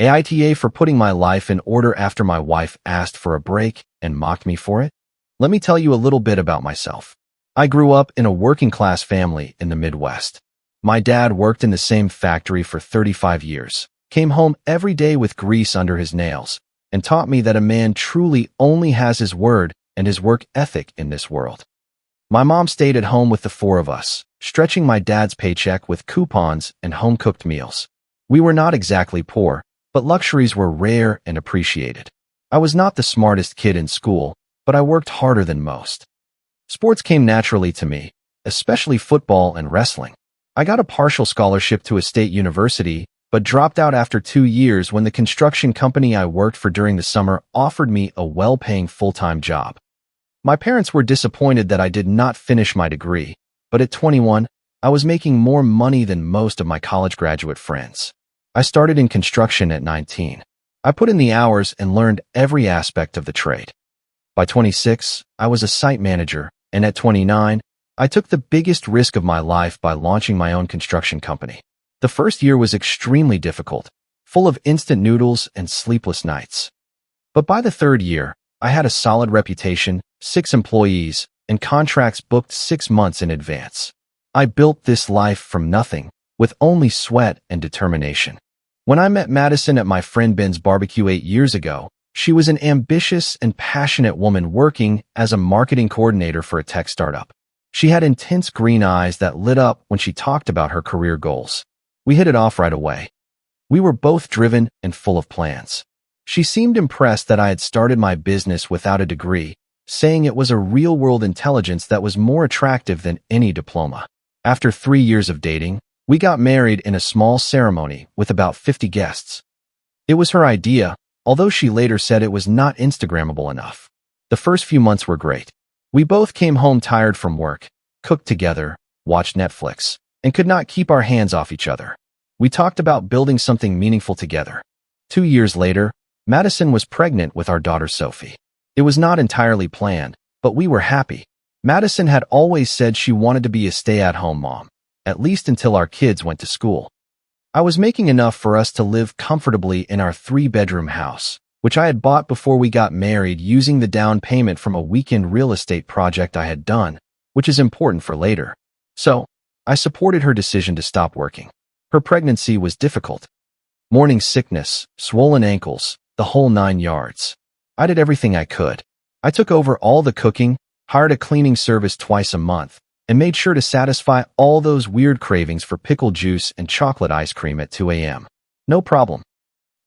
AITA for putting my life in order after my wife asked for a break and mocked me for it? Let me tell you a little bit about myself. I grew up in a working-class family in the Midwest. My dad worked in the same factory for 35 years, came home every day with grease under his nails, and taught me that a man truly only has his word and his work ethic in this world. My mom stayed at home with the four of us, stretching my dad's paycheck with coupons and home-cooked meals. We were not exactly poor, but luxuries were rare and appreciated. I was not the smartest kid in school, but I worked harder than most. Sports came naturally to me, especially football and wrestling. I got a partial scholarship to a state university, but dropped out after 2 years when the construction company I worked for during the summer offered me a well-paying full-time job. My parents were disappointed that I did not finish my degree, but at 21, I was making more money than most of my college graduate friends. I started in construction at 19. I put in the hours and learned every aspect of the trade. By 26, I was a site manager, and at 29, I took the biggest risk of my life by launching my own construction company. The first year was extremely difficult, full of instant noodles and sleepless nights. But by the third year, I had a solid reputation, 6 employees, and contracts booked 6 months in advance. I built this life from nothing, with only sweat and determination. When I met Madison at my friend Ben's barbecue 8 years ago, she was an ambitious and passionate woman working as a marketing coordinator for a tech startup. She had intense green eyes that lit up when she talked about her career goals. We hit it off right away. We were both driven and full of plans. She seemed impressed that I had started my business without a degree, saying it was a real-world intelligence that was more attractive than any diploma. After 3 years of dating, we got married in a small ceremony with about 50 guests. It was her idea, although she later said it was not Instagrammable enough. The first few months were great. We both came home tired from work, cooked together, watched Netflix, and could not keep our hands off each other. We talked about building something meaningful together. 2 years later, Madison was pregnant with our daughter Sophie. It was not entirely planned, but we were happy. Madison had always said she wanted to be a stay-at-home mom, at least until our kids went to school. I was making enough for us to live comfortably in our 3-bedroom house, which I had bought before we got married using the down payment from a weekend real estate project I had done, which is important for later. So, I supported her decision to stop working. Her pregnancy was difficult. Morning sickness, swollen ankles, the whole 9 yards. I did everything I could. I took over all the cooking, hired a cleaning service twice a month, and made sure to satisfy all those weird cravings for pickle juice and chocolate ice cream at 2 a.m. No problem.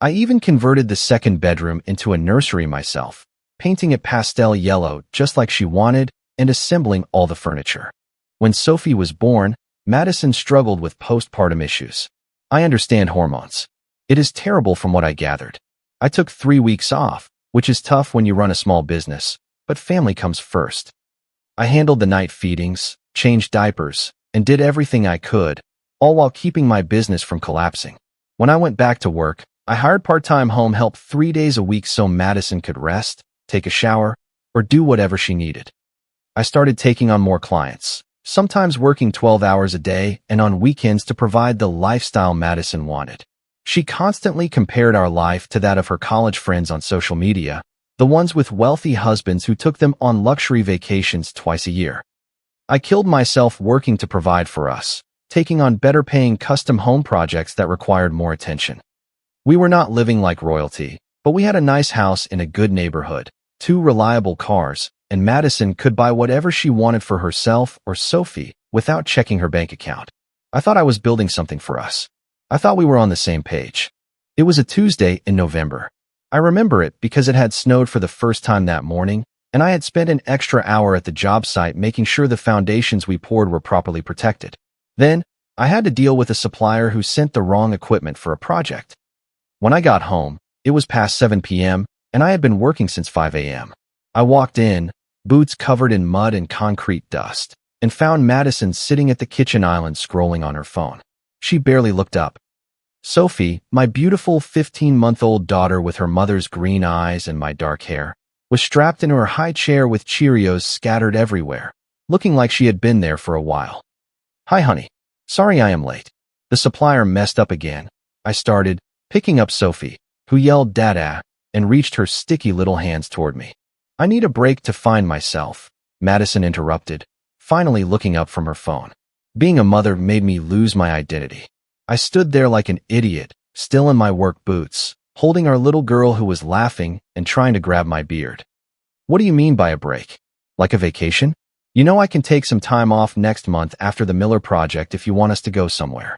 I even converted the 2nd bedroom into a nursery myself, painting it pastel yellow just like she wanted and assembling all the furniture. When Sophie was born, Madison struggled with postpartum issues. I understand hormones. It is terrible from what I gathered. I took 3 weeks off, which is tough when you run a small business, but family comes first. I handled the night feedings, changed diapers, and did everything I could, all while keeping my business from collapsing. When I went back to work, I hired part-time home help 3 days a week so Madison could rest, take a shower, or do whatever she needed. I started taking on more clients, sometimes working 12 hours a day and on weekends to provide the lifestyle Madison wanted. She constantly compared our life to that of her college friends on social media, the ones with wealthy husbands who took them on luxury vacations twice a year. I killed myself working to provide for us, taking on better-paying custom home projects that required more attention. We were not living like royalty, but we had a nice house in a good neighborhood, 2 reliable cars, and Madison could buy whatever she wanted for herself or Sophie without checking her bank account. I thought I was building something for us. I thought we were on the same page. It was a Tuesday in November. I remember it because it had snowed for the first time that morning, and I had spent an extra hour at the job site making sure the foundations we poured were properly protected. Then, I had to deal with a supplier who sent the wrong equipment for a project. When I got home, it was past 7 p.m., and I had been working since 5 a.m. I walked in, boots covered in mud and concrete dust, and found Madison sitting at the kitchen island scrolling on her phone. She barely looked up. Sophie, my beautiful 15-month-old daughter with her mother's green eyes and my dark hair, was strapped into her high chair with Cheerios scattered everywhere, looking like she had been there for a while. "Hi, honey. Sorry I am late. The supplier messed up again," I started, picking up Sophie, who yelled "Dada," and reached her sticky little hands toward me. "I need a break to find myself," Madison interrupted, finally looking up from her phone. Being a mother made me lose my identity. I stood there like an idiot, still in my work boots, holding our little girl who was laughing and trying to grab my beard. "What do you mean by a break? Like a vacation? You know I can take some time off next month after the Miller project if you want us to go somewhere."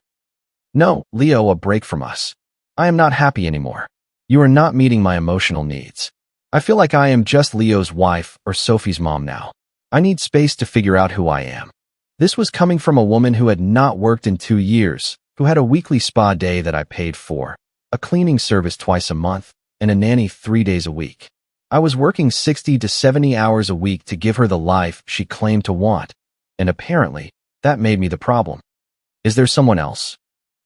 "No, Leo, a break from us. I am not happy anymore. You are not meeting my emotional needs. I feel like I am just Leo's wife or Sophie's mom now. I need space to figure out who I am." This was coming from a woman who had not worked in 2 years, who had a weekly spa day that I paid for, a cleaning service twice a month, and a nanny 3 days a week. I was working 60 to 70 hours a week to give her the life she claimed to want, and apparently, that made me the problem. "Is there someone else?"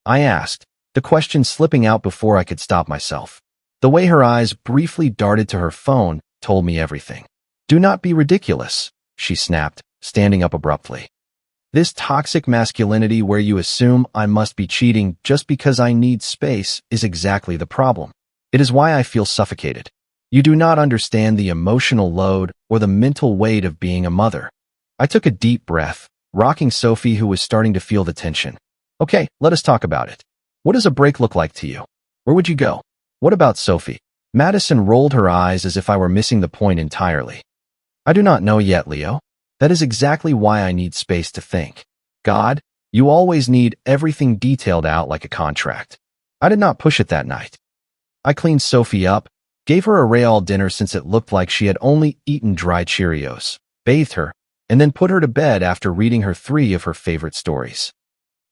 I asked, the question slipping out before I could stop myself. The way her eyes briefly darted to her phone told me everything. "Do not be ridiculous," she snapped, standing up abruptly. "This toxic masculinity where you assume I must be cheating just because I need space is exactly the problem. It is why I feel suffocated. You do not understand the emotional load or the mental weight of being a mother." I took a deep breath, rocking Sophie, who was starting to feel the tension. "Okay, let us talk about it. What does a break look like to you? Where would you go? What about Sophie?" Madison rolled her eyes as if I were missing the point entirely. "I do not know yet, Leo. That is exactly why I need space to think. God, you always need everything detailed out like a contract. I did not push it that night. I cleaned Sophie up, gave her a Real dinner since it looked like she had only eaten dry Cheerios, bathed her, and then put her to bed after reading her 3 of her favorite stories.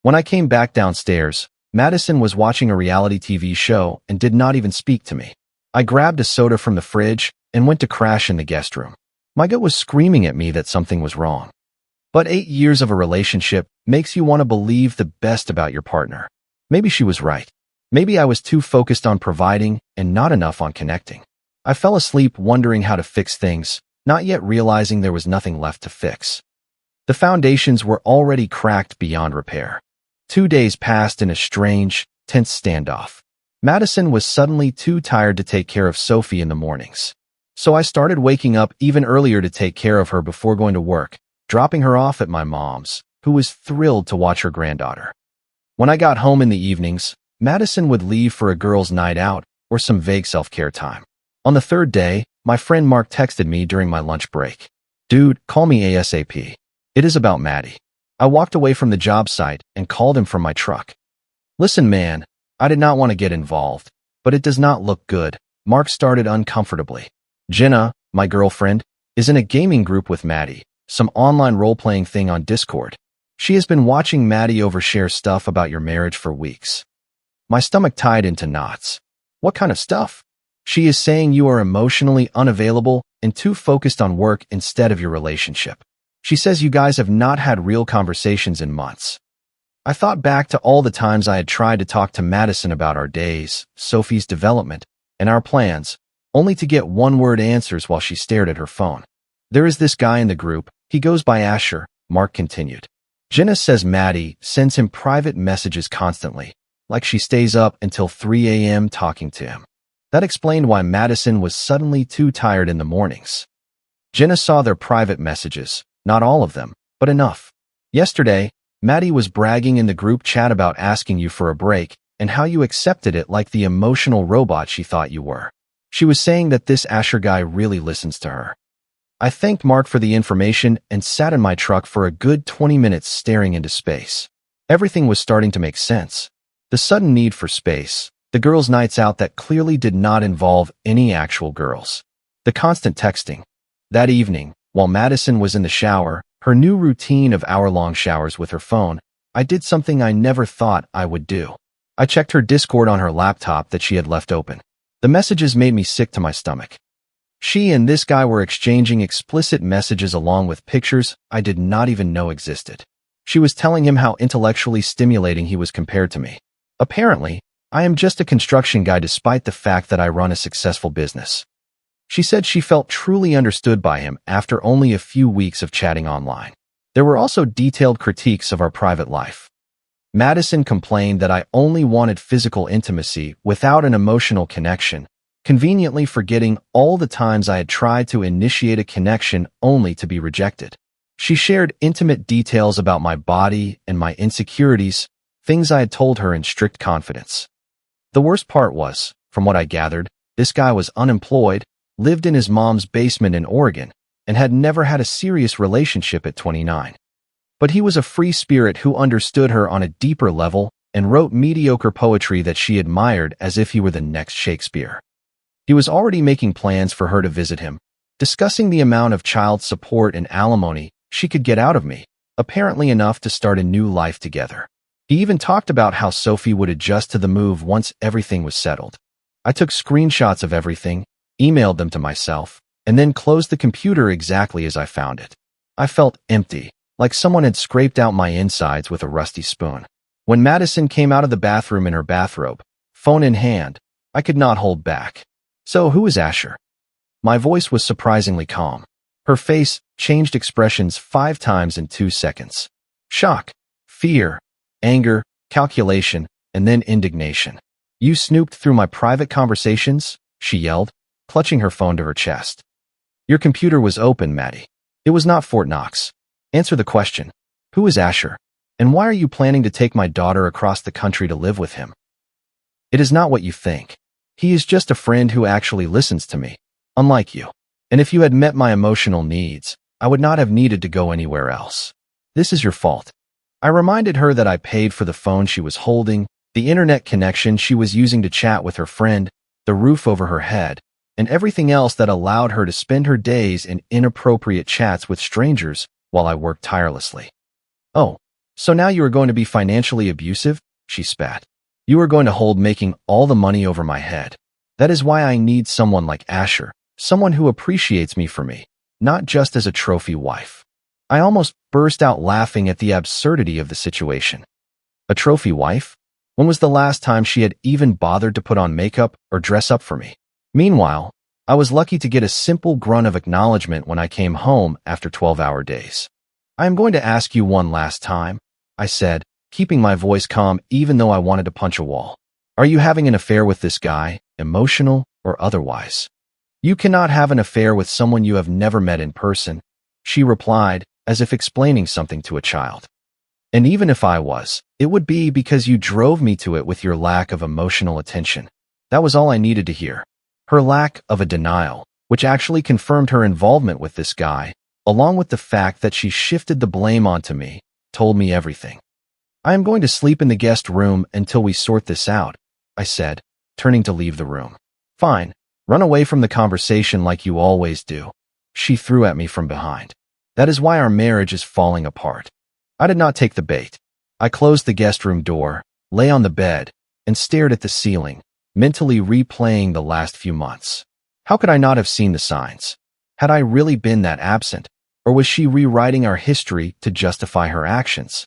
When I came back downstairs, Madison was watching a reality TV show and did not even speak to me. I grabbed a soda from the fridge and went to crash in the guest room. My gut was screaming at me that something was wrong. But 8 years of a relationship makes you want to believe the best about your partner. Maybe she was right. Maybe I was too focused on providing and not enough on connecting. I fell asleep wondering how to fix things, not yet realizing there was nothing left to fix. The foundations were already cracked beyond repair. 2 days passed in a strange, tense standoff. Madison was suddenly too tired to take care of Sophie in the mornings. So I started waking up even earlier to take care of her before going to work, dropping her off at my mom's, who was thrilled to watch her granddaughter. When I got home in the evenings, Madison would leave for a girls' night out or some vague self-care time. On the 3rd day, my friend Mark texted me during my lunch break. "Dude, call me ASAP. It is about Maddie." I walked away from the job site and called him from my truck. "Listen, man, I did not want to get involved, but it does not look good." Mark started uncomfortably. "Jenna, my girlfriend, is in a gaming group with Maddie, some online role-playing thing on Discord. She has been watching Maddie overshare stuff about your marriage for weeks." My stomach tied into knots. "What kind of stuff?" "She is saying you are emotionally unavailable and too focused on work instead of your relationship. She says you guys have not had real conversations in months." I thought back to all the times I had tried to talk to Madison about our days, Sophie's development, and our plans, only to get one-word answers while she stared at her phone. "There is this guy in the group. He goes by Asher," Mark continued. "Jenna says Maddie sends him private messages constantly, like she stays up until 3 a.m. talking to him. That explained why Madison was suddenly too tired in the mornings. Jenna saw their private messages, not all of them, but enough. Yesterday, Maddie was bragging in the group chat about asking you for a break and how you accepted it like the emotional robot she thought you were. She was saying that this Asher guy really listens to her." I thanked Mark for the information and sat in my truck for a good 20 minutes staring into space. Everything was starting to make sense. The sudden need for space, the girls' nights out that clearly did not involve any actual girls, the constant texting. That evening, while Madison was in the shower, her new routine of hour-long showers with her phone, I did something I never thought I would do. I checked her Discord on her laptop that she had left open. The messages made me sick to my stomach. She and this guy were exchanging explicit messages along with pictures I did not even know existed. She was telling him how intellectually stimulating he was compared to me. Apparently, I am just a construction guy despite the fact that I run a successful business. She said she felt truly understood by him after only a few weeks of chatting online. There were also detailed critiques of our private life. Madison complained that I only wanted physical intimacy without an emotional connection, conveniently forgetting all the times I had tried to initiate a connection only to be rejected. She shared intimate details about my body and my insecurities, things I had told her in strict confidence. The worst part was, from what I gathered, this guy was unemployed, lived in his mom's basement in Oregon, and had never had a serious relationship at 29. But he was a free spirit who understood her on a deeper level and wrote mediocre poetry that she admired as if he were the next Shakespeare. He was already making plans for her to visit him, discussing the amount of child support and alimony she could get out of me, apparently enough to start a new life together. He even talked about how Sophie would adjust to the move once everything was settled. I took screenshots of everything, emailed them to myself, and then closed the computer exactly as I found it. I felt empty, like someone had scraped out my insides with a rusty spoon. When Madison came out of the bathroom in her bathrobe, phone in hand, I could not hold back. "So who is Asher?" My voice was surprisingly calm. Her face changed expressions 5 times in 2 seconds. Shock, fear, anger, calculation, and then indignation. "You snooped through my private conversations?" she yelled, clutching her phone to her chest. "Your computer was open, Maddie. It was not Fort Knox. Answer the question. Who is Asher? And why are you planning to take my daughter across the country to live with him?" "It is not what you think. He is just a friend who actually listens to me, unlike you. And if you had met my emotional needs, I would not have needed to go anywhere else. This is your fault." I reminded her that I paid for the phone she was holding, the internet connection she was using to chat with her friend, the roof over her head, and everything else that allowed her to spend her days in inappropriate chats with strangers while I worked tirelessly. "Oh, so now you are going to be financially abusive?" she spat. "You are going to hold making all the money over my head. That is why I need someone like Asher, someone who appreciates me for me, not just as a trophy wife." I almost burst out laughing at the absurdity of the situation. A trophy wife? When was the last time she had even bothered to put on makeup or dress up for me? Meanwhile, I was lucky to get a simple grunt of acknowledgement when I came home after 12-hour days. "I am going to ask you one last time," I said, keeping my voice calm even though I wanted to punch a wall. "Are you having an affair with this guy, emotional or otherwise?" "You cannot have an affair with someone you have never met in person," she replied, as if explaining something to a child. "And even if I was, it would be because you drove me to it with your lack of emotional attention." That was all I needed to hear. Her lack of a denial, which actually confirmed her involvement with this guy, along with the fact that she shifted the blame onto me, told me everything. "I am going to sleep in the guest room until we sort this out," I said, turning to leave the room. "Fine, run away from the conversation like you always do," she threw at me from behind. "That is why our marriage is falling apart." I did not take the bait. I closed the guest room door, lay on the bed, and stared at the ceiling, mentally replaying the last few months. How could I not have seen the signs? Had I really been that absent, or was she rewriting our history to justify her actions?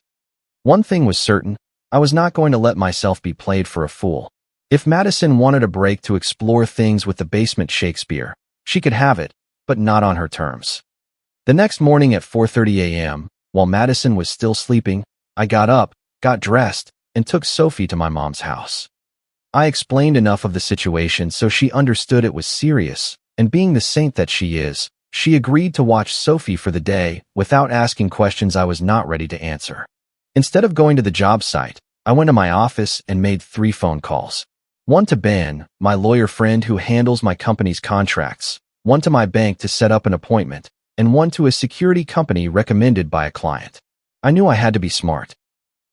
One thing was certain, I was not going to let myself be played for a fool. If Madison wanted a break to explore things with the basement Shakespeare, she could have it, but not on her terms. The next morning at 4:30 a.m., while Madison was still sleeping, I got up, got dressed, and took Sophie to my mom's house. I explained enough of the situation so she understood it was serious, and being the saint that she is, she agreed to watch Sophie for the day without asking questions I was not ready to answer. Instead of going to the job site, I went to my office and made 3 phone calls. One to Ben, my lawyer friend who handles my company's contracts, one to my bank to set up an appointment, and one to a security company recommended by a client. I knew I had to be smart.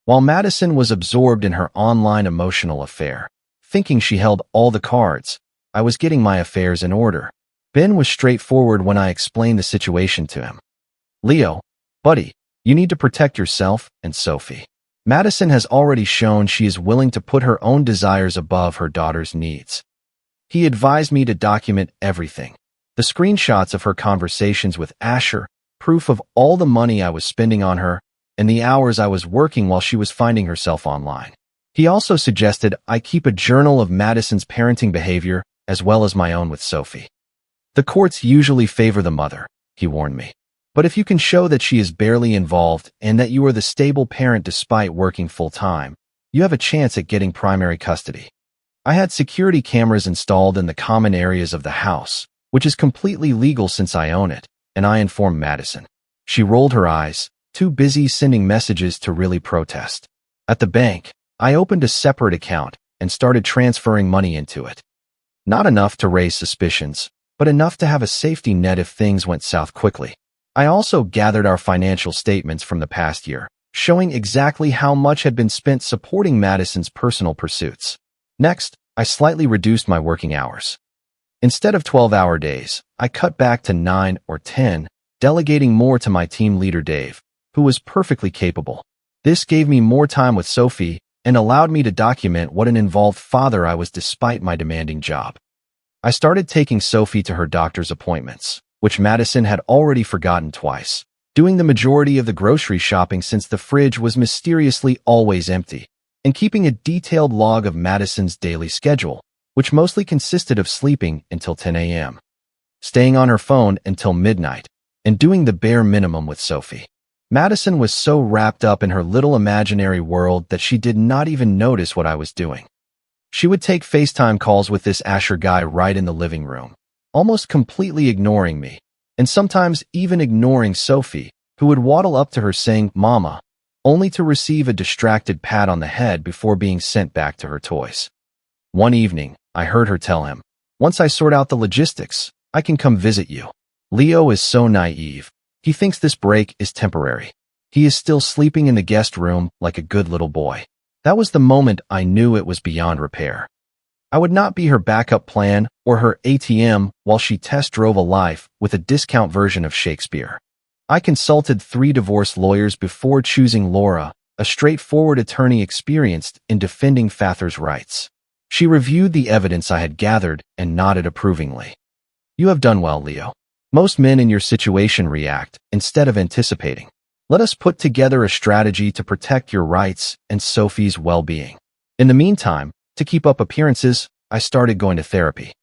While Madison was absorbed in her online emotional affair, thinking she held all the cards, I was getting my affairs in order. Ben was straightforward when I explained the situation to him. "Leo, buddy, you need to protect yourself and Sophie. Madison has already shown she is willing to put her own desires above her daughter's needs." He advised me to document everything. The screenshots of her conversations with Asher, proof of all the money I was spending on her, and the hours I was working while she was finding herself online. He also suggested I keep a journal of Madison's parenting behavior as well as my own with Sophie. "The courts usually favor the mother," he warned me. But if you can show that she is barely involved and that you are the stable parent despite working full-time, you have a chance at getting primary custody. I had security cameras installed in the common areas of the house, which is completely legal since I own it, and I informed Madison. She rolled her eyes, too busy sending messages to really protest. At the bank, I opened a separate account and started transferring money into it. Not enough to raise suspicions, but enough to have a safety net if things went south quickly. I also gathered our financial statements from the past year, showing exactly how much had been spent supporting Madison's personal pursuits. Next, I slightly reduced my working hours. Instead of 12-hour days, I cut back to 9 or 10, delegating more to my team leader Dave, who was perfectly capable. This gave me more time with Sophie and allowed me to document what an involved father I was despite my demanding job. I started taking Sophie to her doctor's appointments, which Madison had already forgotten twice, doing the majority of the grocery shopping since the fridge was mysteriously always empty, and keeping a detailed log of Madison's daily schedule, which mostly consisted of sleeping until 10 a.m., staying on her phone until midnight, and doing the bare minimum with Sophie. Madison was so wrapped up in her little imaginary world that she did not even notice what I was doing. She would take FaceTime calls with this Asher guy right in the living room, almost completely ignoring me, and sometimes even ignoring Sophie, who would waddle up to her saying, "Mama," only to receive a distracted pat on the head before being sent back to her toys. One evening, I heard her tell him, "Once I sort out the logistics, I can come visit you." Leo is so naive. He thinks this break is temporary. He is still sleeping in the guest room like a good little boy. That was the moment I knew it was beyond repair. I would not be her backup plan or her ATM while she test drove a life with a discount version of Shakespeare. I consulted 3 divorce lawyers before choosing Laura, a straightforward attorney experienced in defending Father's rights. She reviewed the evidence I had gathered and nodded approvingly. "You have done well, Leo. Most men in your situation react instead of anticipating. Let us put together a strategy to protect your rights and Sophie's well-being." In the meantime, to keep up appearances, I started going to therapy.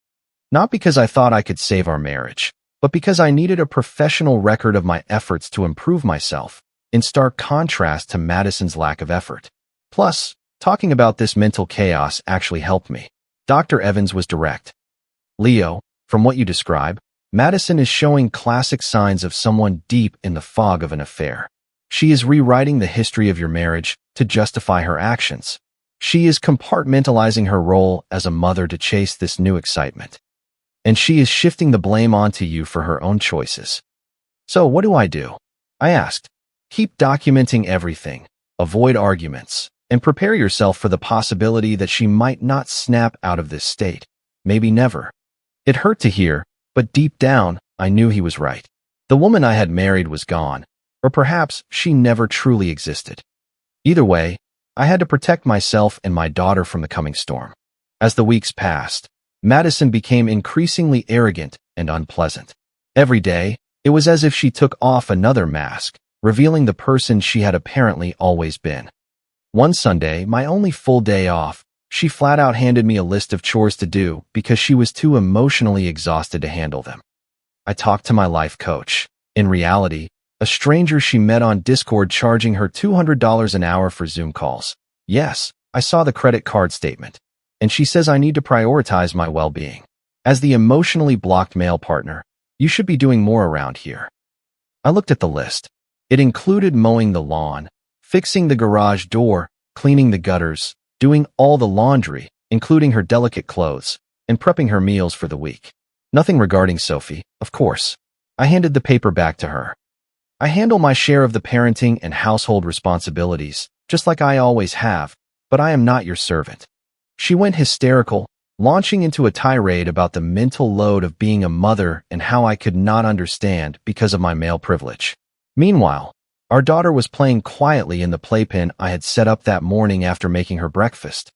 Not because I thought I could save our marriage, but because I needed a professional record of my efforts to improve myself, in stark contrast to Madison's lack of effort. Plus, talking about this mental chaos actually helped me. Dr. Evans was direct. "Leo, from what you describe, Madison is showing classic signs of someone deep in the fog of an affair. She is rewriting the history of your marriage to justify her actions. She is compartmentalizing her role as a mother to chase this new excitement. And she is shifting the blame onto you for her own choices. So what do I do?" I asked. "Keep documenting everything, avoid arguments, and prepare yourself for the possibility that she might not snap out of this state. Maybe never." It hurt to hear, but deep down, I knew he was right. The woman I had married was gone, or perhaps she never truly existed. Either way, I had to protect myself and my daughter from the coming storm. As the weeks passed, Madison became increasingly arrogant and unpleasant. Every day, it was as if she took off another mask, revealing the person she had apparently always been. One Sunday, my only full day off, she flat out handed me a list of chores to do because she was too emotionally exhausted to handle them. I talked to my life coach. In reality, a stranger she met on Discord charging her $200 an hour for Zoom calls. Yes, I saw the credit card statement. And she says I need to prioritize my well-being. As the emotionally blocked male partner, you should be doing more around here. I looked at the list. It included mowing the lawn, fixing the garage door, cleaning the gutters, doing all the laundry, including her delicate clothes, and prepping her meals for the week. Nothing regarding Sophie, of course. I handed the paper back to her. "I handle my share of the parenting and household responsibilities, just like I always have, but I am not your servant." She went hysterical, launching into a tirade about the mental load of being a mother and how I could not understand because of my male privilege. Meanwhile, our daughter was playing quietly in the playpen I had set up that morning after making her breakfast.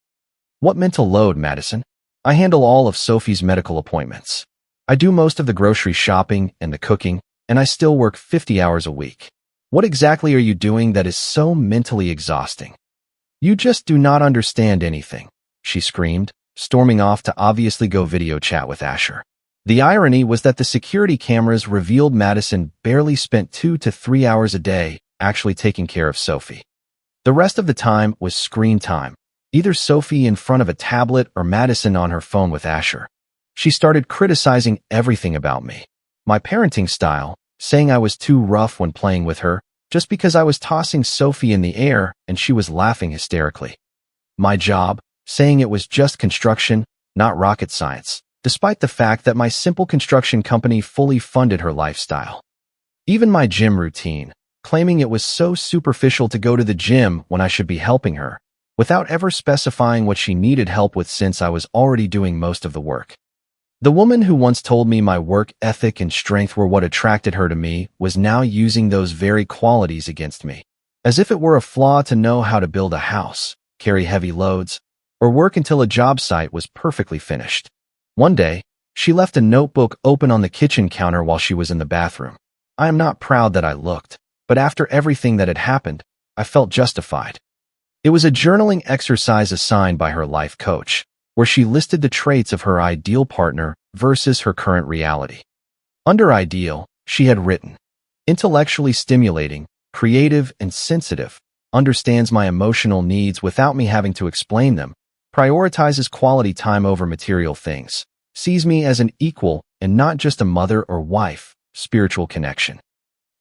"What mental load, Madison? I handle all of Sophie's medical appointments. I do most of the grocery shopping and the cooking, and I still work 50 hours a week. What exactly are you doing that is so mentally exhausting?" "You just do not understand anything," she screamed, storming off to obviously go video chat with Asher. The irony was that the security cameras revealed Madison barely spent 2 to 3 hours a day actually taking care of Sophie. The rest of the time was screen time, either Sophie in front of a tablet or Madison on her phone with Asher. She started criticizing everything about me. My parenting style, saying I was too rough when playing with her, just because I was tossing Sophie in the air and she was laughing hysterically. My job, saying it was just construction, not rocket science, despite the fact that my simple construction company fully funded her lifestyle. Even my gym routine, claiming it was so superficial to go to the gym when I should be helping her, without ever specifying what she needed help with since I was already doing most of the work. The woman who once told me my work ethic and strength were what attracted her to me was now using those very qualities against me, as if it were a flaw to know how to build a house, carry heavy loads, or work until a job site was perfectly finished. One day, she left a notebook open on the kitchen counter while she was in the bathroom. I am not proud that I looked, but after everything that had happened, I felt justified. It was a journaling exercise assigned by her life coach, where she listed the traits of her ideal partner versus her current reality. Under ideal, she had written, intellectually stimulating, creative, and sensitive, understands my emotional needs without me having to explain them, prioritizes quality time over material things, sees me as an equal and not just a mother or wife, spiritual connection.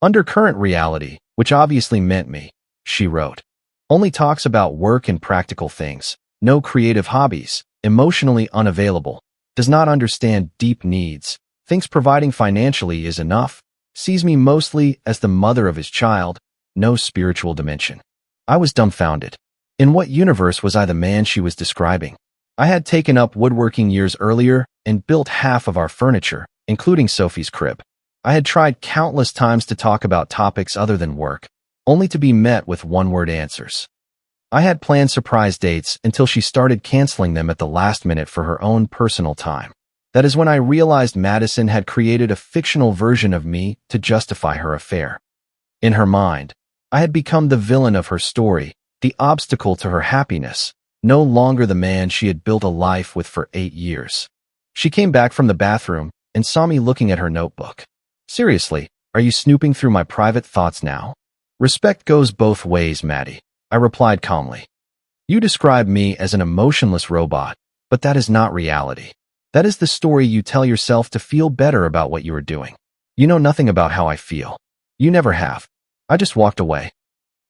Under current reality, which obviously meant me, she wrote, only talks about work and practical things, no creative hobbies, emotionally unavailable, does not understand deep needs, thinks providing financially is enough, sees me mostly as the mother of his child, no spiritual dimension. I was dumbfounded. In what universe was I the man she was describing? I had taken up woodworking years earlier and built half of our furniture, including Sophie's crib. I had tried countless times to talk about topics other than work, only to be met with one-word answers. I had planned surprise dates until she started canceling them at the last minute for her own personal time. That is when I realized Madison had created a fictional version of me to justify her affair. In her mind, I had become the villain of her story, the obstacle to her happiness, no longer the man she had built a life with for 8 years. She came back from the bathroom and saw me looking at her notebook. Seriously, are you snooping through my private thoughts now? Respect goes both ways, Maddie, I replied calmly. You describe me as an emotionless robot, but that is not reality. That is the story you tell yourself to feel better about what you are doing. You know nothing about how I feel. You never have. I just walked away.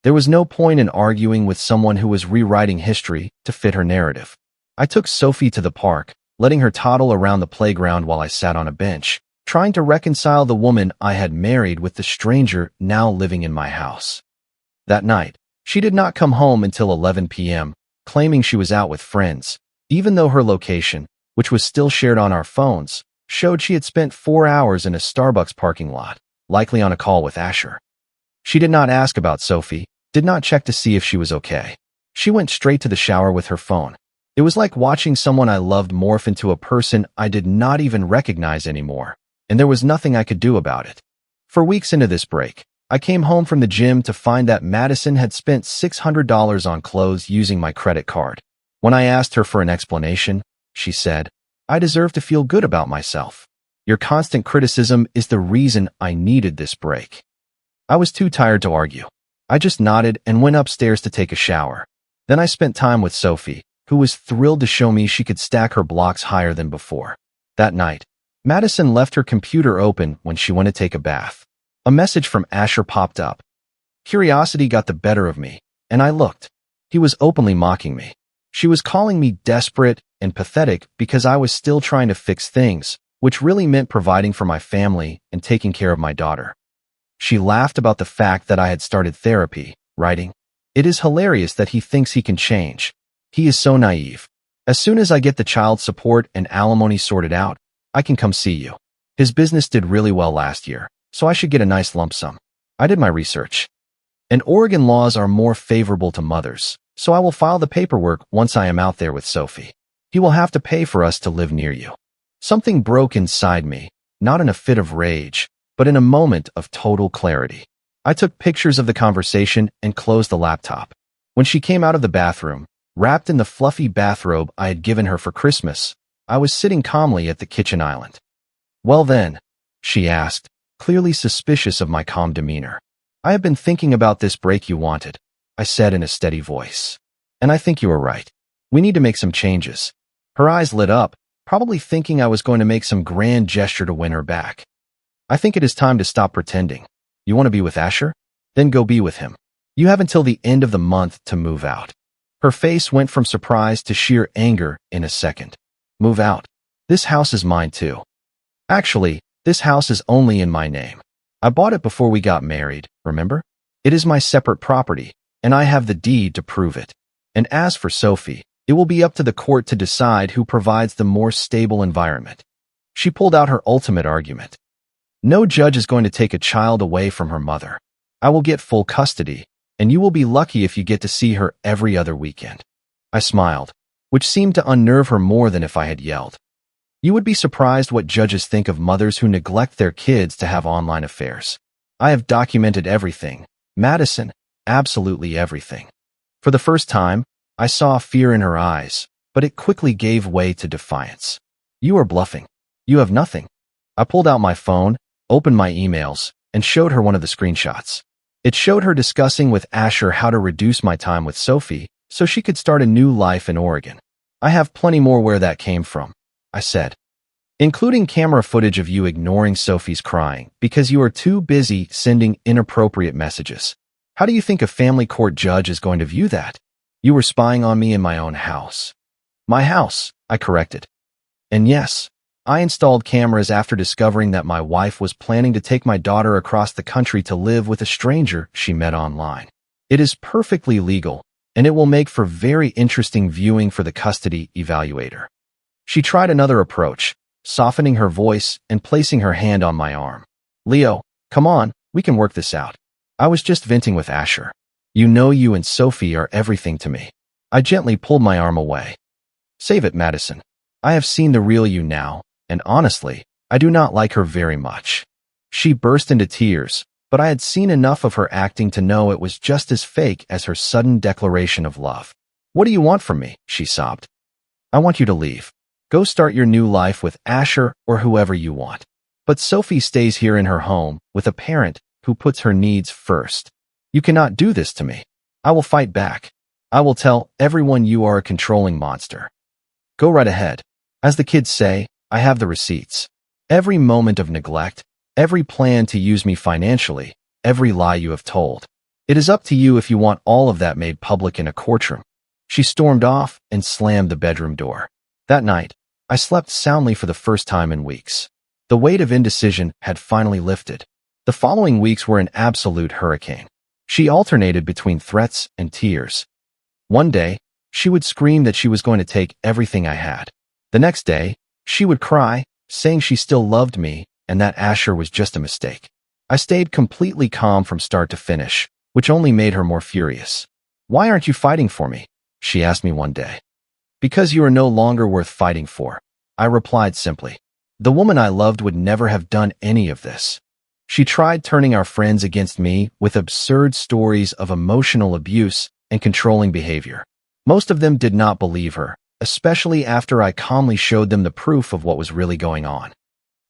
There was no point in arguing with someone who was rewriting history to fit her narrative. I took Sophie to the park, letting her toddle around the playground while I sat on a bench, trying to reconcile the woman I had married with the stranger now living in my house. That night, she did not come home until 11 p.m., claiming she was out with friends, even though her location, which was still shared on our phones, showed she had spent 4 hours in a Starbucks parking lot, likely on a call with Asher. She did not ask about Sophie, did not check to see if she was okay. She went straight to the shower with her phone. It was like watching someone I loved morph into a person I did not even recognize anymore, and there was nothing I could do about it. For weeks into this break, I came home from the gym to find that Madison had spent $600 on clothes using my credit card. When I asked her for an explanation, she said, I deserve to feel good about myself. Your constant criticism is the reason I needed this break. I was too tired to argue. I just nodded and went upstairs to take a shower. Then I spent time with Sophie, who was thrilled to show me she could stack her blocks higher than before. That night, Madison left her computer open when she went to take a bath. A message from Asher popped up. Curiosity got the better of me, and I looked. He was openly mocking me. She was calling me desperate and pathetic because I was still trying to fix things, which really meant providing for my family and taking care of my daughter. She laughed about the fact that I had started therapy, writing, It is hilarious that he thinks he can change. He is so naive. As soon as I get the child support and alimony sorted out, I can come see you. His business did really well last year, so I should get a nice lump sum. I did my research. And Oregon laws are more favorable to mothers, so I will file the paperwork once I am out there with Sophie. He will have to pay for us to live near you. Something broke inside me, not in a fit of rage, but in a moment of total clarity. I took pictures of the conversation and closed the laptop. When she came out of the bathroom, wrapped in the fluffy bathrobe I had given her for Christmas, I was sitting calmly at the kitchen island. Well then, she asked, clearly suspicious of my calm demeanor. I have been thinking about this break you wanted, I said in a steady voice. And I think you are right. We need to make some changes. Her eyes lit up, probably thinking I was going to make some grand gesture to win her back. I think it is time to stop pretending. You want to be with Asher? Then go be with him. You have until the end of the month to move out. Her face went from surprise to sheer anger in a second. Move out. This house is mine too. Actually, this house is only in my name. I bought it before we got married, remember? It is my separate property, and I have the deed to prove it. And as for Sophie, it will be up to the court to decide who provides the more stable environment. She pulled out her ultimate argument. No judge is going to take a child away from her mother. I will get full custody, and you will be lucky if you get to see her every other weekend. I smiled, which seemed to unnerve her more than if I had yelled. You would be surprised what judges think of mothers who neglect their kids to have online affairs. I have documented everything, Madison, absolutely everything. For the first time, I saw fear in her eyes, but it quickly gave way to defiance. You are bluffing. You have nothing. I pulled out my phone, opened my emails, and showed her one of the screenshots. It showed her discussing with Asher how to reduce my time with Sophie so she could start a new life in Oregon. I have plenty more where that came from, I said, including camera footage of you ignoring Sophie's crying because you are too busy sending inappropriate messages. How do you think a family court judge is going to view that? You were spying on me in my own house. My house, I corrected. And yes, I installed cameras after discovering that my wife was planning to take my daughter across the country to live with a stranger she met online. It is perfectly legal, and it will make for very interesting viewing for the custody evaluator. She tried another approach, softening her voice and placing her hand on my arm. Leo, come on, we can work this out. I was just venting with Asher. You know you and Sophie are everything to me. I gently pulled my arm away. Save it, Madison. I have seen the real you now, and honestly, I do not like her very much. She burst into tears, but I had seen enough of her acting to know it was just as fake as her sudden declaration of love. What do you want from me? She sobbed. I want you to leave. Go start your new life with Asher or whoever you want. But Sophie stays here in her home with a parent who puts her needs first. You cannot do this to me. I will fight back. I will tell everyone you are a controlling monster. Go right ahead. As the kids say, I have the receipts. Every moment of neglect, every plan to use me financially, every lie you have told. It is up to you if you want all of that made public in a courtroom. She stormed off and slammed the bedroom door. That night, I slept soundly for the first time in weeks. The weight of indecision had finally lifted. The following weeks were an absolute hurricane. She alternated between threats and tears. One day, she would scream that she was going to take everything I had. The next day, she would cry, saying she still loved me and that Asher was just a mistake. I stayed completely calm from start to finish, which only made her more furious. Why aren't you fighting for me? She asked me one day. Because you are no longer worth fighting for, I replied simply. The woman I loved would never have done any of this. She tried turning our friends against me with absurd stories of emotional abuse and controlling behavior. Most of them did not believe her, especially after I calmly showed them the proof of what was really going on.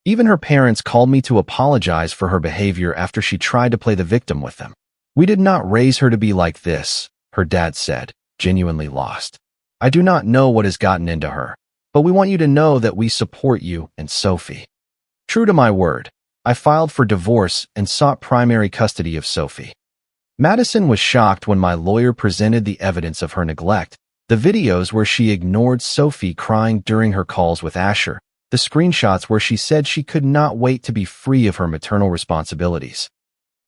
Even her parents called me to apologize for her behavior after she tried to play the victim with them. We did not raise her to be like this, her dad said, genuinely lost. I do not know what has gotten into her, but we want you to know that we support you and Sophie. True to my word, I filed for divorce and sought primary custody of Sophie. Madison was shocked when my lawyer presented the evidence of her neglect, the videos where she ignored Sophie crying during her calls with Asher, the screenshots where she said she could not wait to be free of her maternal responsibilities,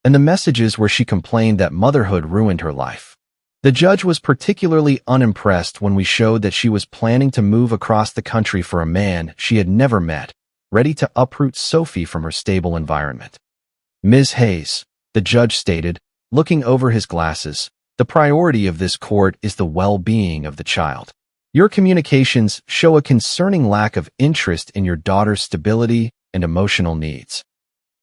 and the messages where she complained that motherhood ruined her life. The judge was particularly unimpressed when we showed that she was planning to move across the country for a man she had never met, ready to uproot Sophie from her stable environment. Ms. Hayes, the judge stated, looking over his glasses, the priority of this court is the well-being of the child. Your communications show a concerning lack of interest in your daughter's stability and emotional needs.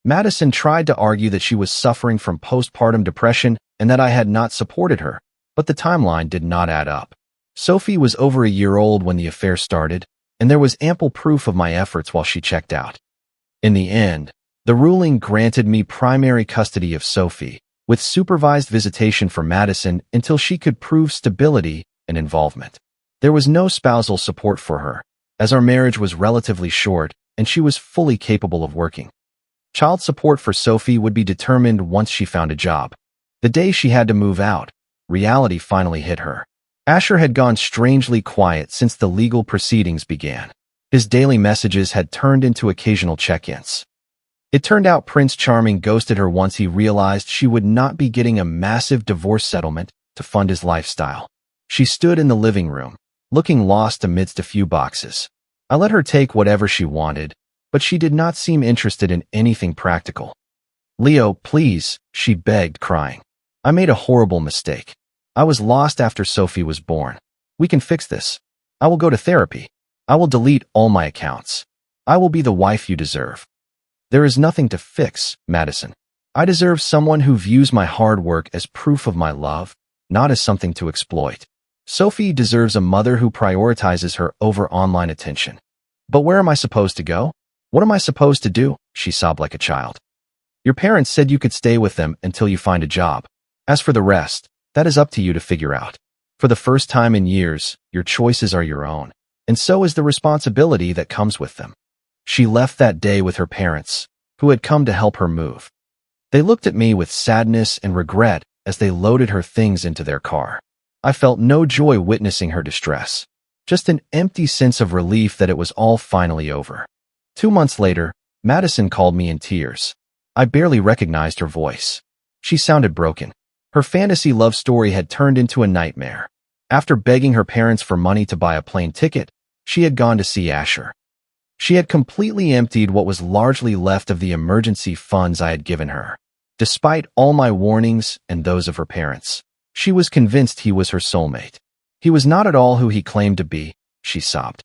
Madison tried to argue that she was suffering from postpartum depression and that I had not supported her, but the timeline did not add up. Sophie was over a year old when the affair started, and there was ample proof of my efforts while she checked out. In the end, the ruling granted me primary custody of Sophie, with supervised visitation for Madison until she could prove stability and involvement. There was no spousal support for her, as our marriage was relatively short and she was fully capable of working. Child support for Sophie would be determined once she found a job. The day she had to move out, reality finally hit her. Asher had gone strangely quiet since the legal proceedings began. His daily messages had turned into occasional check-ins. It turned out Prince Charming ghosted her once he realized she would not be getting a massive divorce settlement to fund his lifestyle. She stood in the living room, looking lost amidst a few boxes. I let her take whatever she wanted, but she did not seem interested in anything practical. "Leo, please," she begged, crying. "I made a horrible mistake. I was lost after Sophie was born. We can fix this. I will go to therapy. I will delete all my accounts. I will be the wife you deserve." "There is nothing to fix, Madison. I deserve someone who views my hard work as proof of my love, not as something to exploit. Sophie deserves a mother who prioritizes her over online attention." "But where am I supposed to go? What am I supposed to do?" she sobbed like a child. "Your parents said you could stay with them until you find a job. As for the rest, that is up to you to figure out. For the first time in years, your choices are your own, and so is the responsibility that comes with them." She left that day with her parents, who had come to help her move. They looked at me with sadness and regret as they loaded her things into their car. I felt no joy witnessing her distress, just an empty sense of relief that it was all finally over. 2 months later, Madison called me in tears. I barely recognized her voice. She sounded broken. Her fantasy love story had turned into a nightmare. After begging her parents for money to buy a plane ticket, she had gone to see Asher. She had completely emptied what was largely left of the emergency funds I had given her. Despite all my warnings and those of her parents, she was convinced he was her soulmate. "He was not at all who he claimed to be," she sobbed.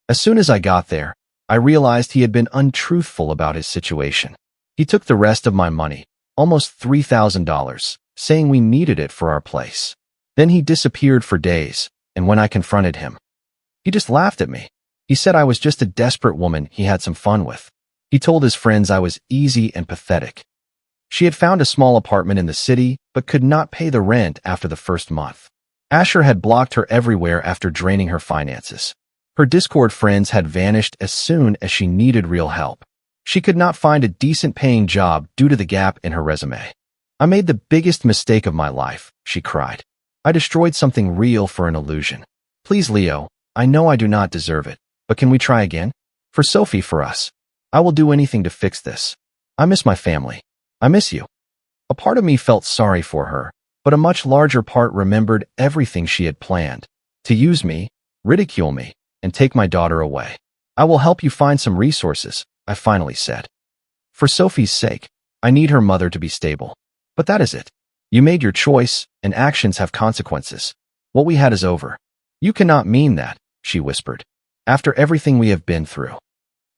As soon as I got there, I realized he had been untruthful about his situation. He took the rest of my money, almost $3,000, saying we needed it for our place. Then he disappeared for days, and when I confronted him, he just laughed at me. He said I was just a desperate woman he had some fun with. He told his friends I was easy and pathetic. She had found a small apartment in the city, but could not pay the rent after the first month. Asher had blocked her everywhere after draining her finances. Her Discord friends had vanished as soon as she needed real help. She could not find a decent-paying job due to the gap in her resume. "I made the biggest mistake of my life," she cried. "I destroyed something real for an illusion. Please, Leo, I know I do not deserve it, but can we try again? For Sophie, for us. I will do anything to fix this. I miss my family. I miss you." A part of me felt sorry for her, but a much larger part remembered everything she had planned. To use me, ridicule me, and take my daughter away. "I will help you find some resources," I finally said. "For Sophie's sake, I need her mother to be stable. But that is it. You made your choice, and actions have consequences. What we had is over." "You cannot mean that," she whispered. "After everything we have been through."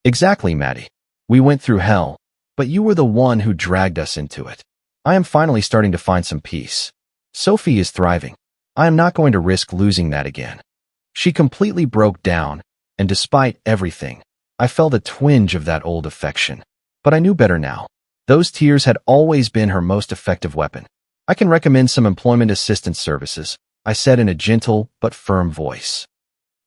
"Exactly, Maddie. We went through hell, but you were the one who dragged us into it. I am finally starting to find some peace. Sophie is thriving. I am not going to risk losing that again." She completely broke down, and despite everything, I felt a twinge of that old affection. But I knew better now. Those tears had always been her most effective weapon. "I can recommend some employment assistance services," I said in a gentle but firm voice.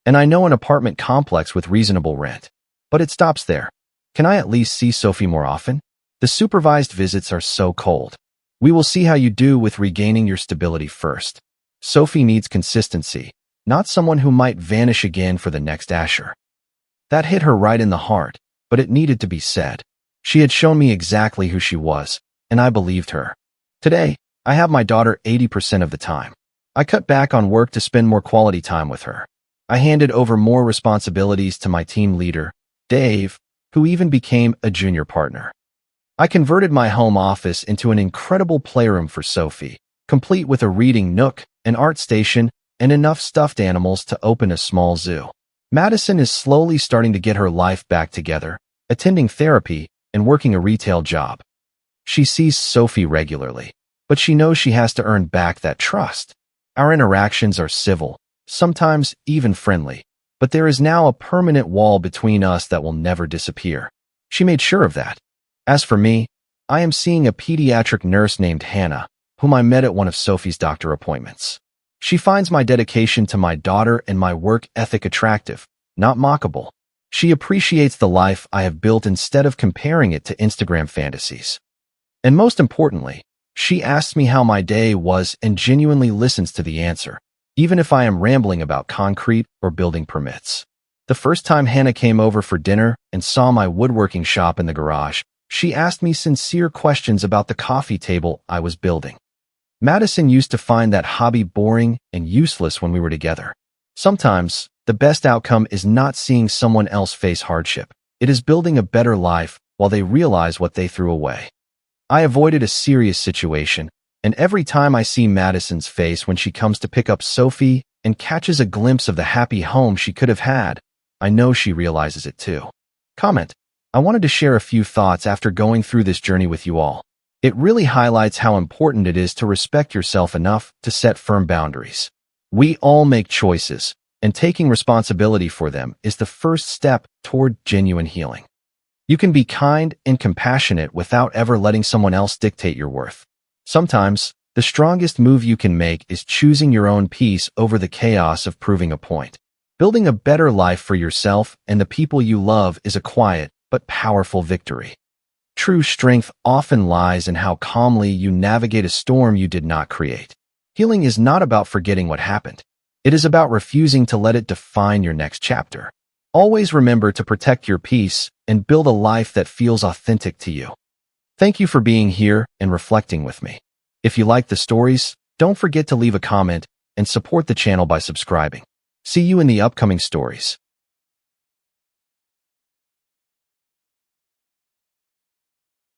"And I know an apartment complex with reasonable rent." But it stops there. "Can I at least see Sophie more often? The supervised visits are so cold. We will see how you do with regaining your stability first. Sophie needs consistency, not someone who might vanish again for the next Asher." That hit her right in the heart, but it needed to be said. She had shown me exactly who she was, and I believed her. Today, I have my daughter 80% of the time. I cut back on work to spend more quality time with her. I handed over more responsibilities to my team leader, Dave, who even became a junior partner. I converted my home office into an incredible playroom for Sophie, complete with a reading nook, an art station, and enough stuffed animals to open a small zoo. Madison is slowly starting to get her life back together, attending therapy and working a retail job. She sees Sophie regularly, but she knows she has to earn back that trust. Our interactions are civil, sometimes even friendly, but there is now a permanent wall between us that will never disappear. She made sure of that. As for me, I am seeing a pediatric nurse named Hannah, whom I met at one of Sophie's doctor appointments. She finds my dedication to my daughter and my work ethic attractive, not mockable. She appreciates the life I have built instead of comparing it to Instagram fantasies. And most importantly, she asks me how my day was and genuinely listens to the answer, even if I am rambling about concrete or building permits. The first time Hannah came over for dinner and saw my woodworking shop in the garage, she asked me sincere questions about the coffee table I was building. Madison used to find that hobby boring and useless when we were together. Sometimes, the best outcome is not seeing someone else face hardship. It is building a better life while they realize what they threw away. I avoided a serious situation, and every time I see Madison's face when she comes to pick up Sophie and catches a glimpse of the happy home she could have had, I know she realizes it too. Comment. I wanted to share a few thoughts after going through this journey with you all. It really highlights how important it is to respect yourself enough to set firm boundaries. We all make choices, and taking responsibility for them is the first step toward genuine healing. You can be kind and compassionate without ever letting someone else dictate your worth. Sometimes, the strongest move you can make is choosing your own peace over the chaos of proving a point. Building a better life for yourself and the people you love is a quiet but powerful victory. True strength often lies in how calmly you navigate a storm you did not create. Healing is not about forgetting what happened. It is about refusing to let it define your next chapter. Always remember to protect your peace and build a life that feels authentic to you. Thank you for being here and reflecting with me. If you like the stories, don't forget to leave a comment and support the channel by subscribing. See you in the upcoming stories.